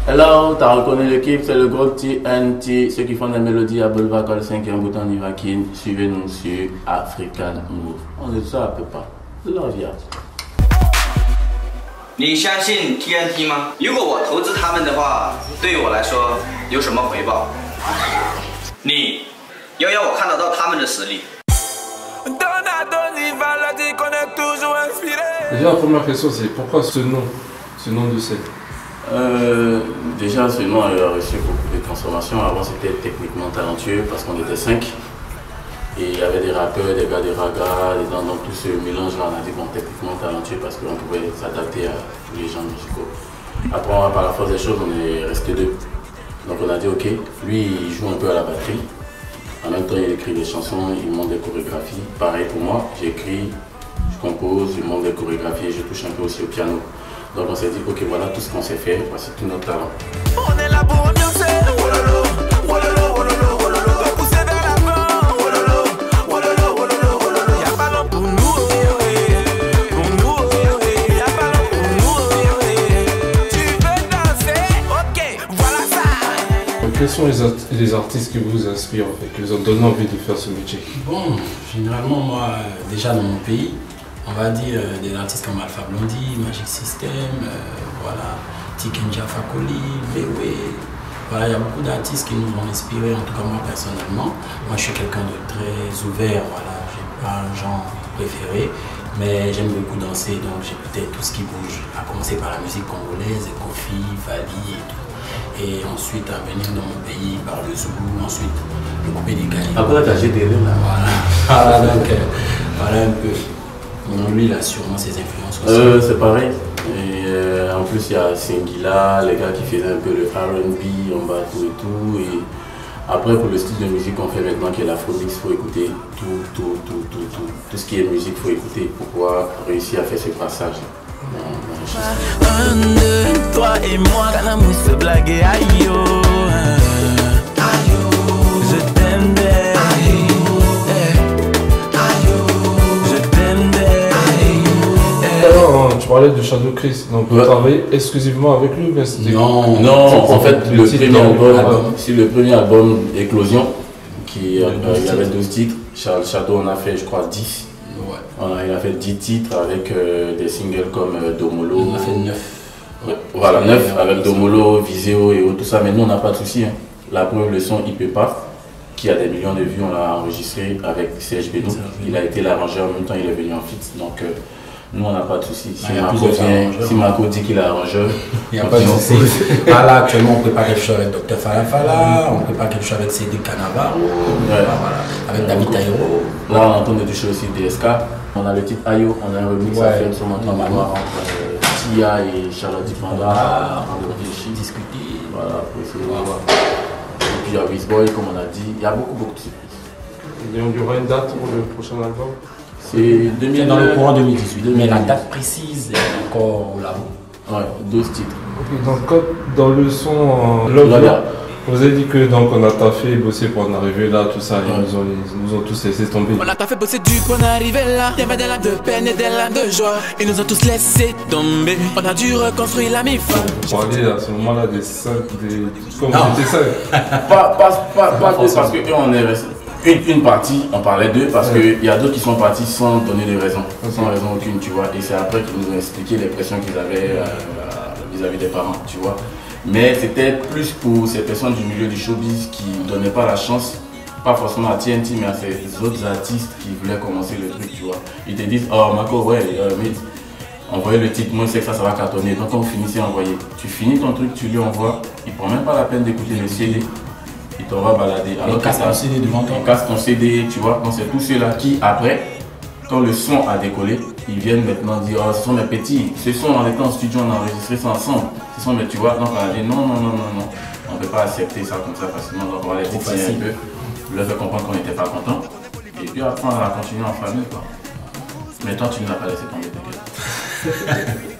Hello, t'as reconnu l'équipe, c'est le groupe TNT, ceux qui font des mélodies à Boulevard Col 5e bouton Nivakin. Suivez-nous sur African Move. On est ça à peu pas. Love ya. 你相信 TNT 吗？如果我投资他们的话，对于我来说有什么回报？你要让我看得到他们的实力。 Déjà, la première question, c'est pourquoi ce nom de scène? Déjà, ce nom a reçu beaucoup de transformations. Avant, c'était techniquement talentueux parce qu'on était 5. Et il y avait des rappeurs, des gars de raga, donc tout ce mélange-là, on a dit bon, techniquement talentueux parce qu'on pouvait s'adapter à tous les genres musicaux. Après, par la force des choses, on est resté 2. Donc on a dit ok, lui il joue un peu à la batterie. En même temps, il écrit des chansons, il monte des chorégraphies. Pareil pour moi, j'écris, je compose, je monte des chorégraphies et je touche un peu aussi au piano. Donc on s'est dit, ok, voilà tout ce qu'on sait faire, voici tout notre talent. On est là pour ambiancer, wololo, wololo, wololo, wololo, pousser vers l'avant, wololo, wololo, wololo, wololo. Y'a pas long pour nous, pour nous, y'a pas long pour nous, tu veux danser, ok, voilà ça. Quels sont les artistes qui vous inspirent, en fait, qui vous ont donné envie de faire ce métier? Bon, généralement, moi, déjà dans mon pays, on va dire des artistes comme Alpha Blondy, Magic System, voilà, Tikenja Fakoli, Vewe. Voilà, il y a beaucoup d'artistes qui nous ont inspirés, en tout cas moi personnellement. Moi je suis quelqu'un de très ouvert, voilà, j'ai pas un genre préféré, mais j'aime beaucoup danser, donc j'écoutais tout ce qui bouge, à commencer par la musique congolaise, Kofi, Fali et tout. Et ensuite à venir dans mon pays par le Zoulou, ensuite le coupé des Gaïs. Après t'as GDL là. Voilà, donc voilà un peu. Lui, il a sûrement ses influences aussi. C'est pareil. Et en plus, il y a Singila, les gars qui faisaient un peu le R&B, on bat tout et tout. Et après, pour le style de musique qu'on fait maintenant, qui est l'afrobeat, il faut écouter tout ce qui est musique, il faut écouter pour pouvoir réussir à faire ce passage. Un, deux, toi et moi, Kanamou se blaguer, aïe yo. Je t'aime bien. Tu parlais de Shadow Chris, donc vous travaillez exclusivement avec lui? Non, en fait, le premier album Éclosion, il y avait 12 titres. Shadow en a fait, je crois, 10. Ouais. Il a fait 10 titres avec des singles comme Domolo. On a fait 9. Ouais. Voilà, 9 avec Domolo, Viseo et tout ça, mais nous on n'a pas de souci. Hein. La preuve, le son Il peut pas, qui a des millions de vues, on l'a enregistré avec Serge Beno. Il a été l'arrangeur, en même temps il est venu en feat. Donc, nous, on n'a pas de souci. Si Marco dit qu'il est arrangeur, il n'y a pas de souci. Là, actuellement, on prépare quelque chose avec Dr Falafala, on prépare quelque chose avec Cédric Canavaro, voilà, avec David Taïro. Là, on entend des choses aussi DSK. On a le titre Ayo, on a un remix à faire sur notre mémoire entre Tia et Charlotte Dipanda. On a discuté. Voilà, pour essayer de voir. Et puis il y a Wizboy, comme on a dit. Il y a beaucoup de surprises. Il y aura une date pour le prochain album? C'est dans le courant 2018, mais la date précise est encore là. Ouais, 12 titres. Okay, donc dans le son Love Ya, vous avez dit que donc on a taffé, bossé pour en arriver là, tout ça, ils nous ont tous laissé tomber. On a taffé, bossé du pour en arriver là. Il y avait des larmes de peine et des larmes de joie. Ils nous ont tous laissé tomber. On a dû reconstruire la MIFA. Pour aller à ce moment-là des 5, comme on était 5. Pas deux, parce que on est resté. Une partie, on parlait d'eux parce qu'il y a d'autres qui sont partis sans donner de raison, sans raison aucune, tu vois. Et c'est après qu'ils nous ont expliqué les pressions qu'ils avaient vis-à-vis des parents, tu vois. Mais c'était plus pour ces personnes du milieu du showbiz qui ne donnaient pas la chance, pas forcément à TNT, mais à ces autres artistes qui voulaient commencer le truc, tu vois. Ils te disent, oh Marco, ouais, mais envoyez le titre, moi je sais que ça va cartonner. Donc on finissait à envoyer. Tu finis ton truc, tu lui envoies, il ne prend même pas la peine d'écouter le CD. Il t'en va balader. Alors, il casse ton CD devant toi. Il casse ton CD, tu vois. Donc c'est tous ceux-là qui, après, quand le son a décollé, ils viennent maintenant dire, oh, ce sont mes petits, ce son, on était en studio, on a enregistré ça ensemble. Ce sont mes, tu vois. Donc on a dit, non, on ne peut pas accepter ça comme ça facilement. Donc on va les titiller un peu, leur faire comprendre qu'on n'était pas content. Et puis après, on a continué en famille, quoi. Mais toi, tu ne l'as pas laissé tomber, t'inquiète.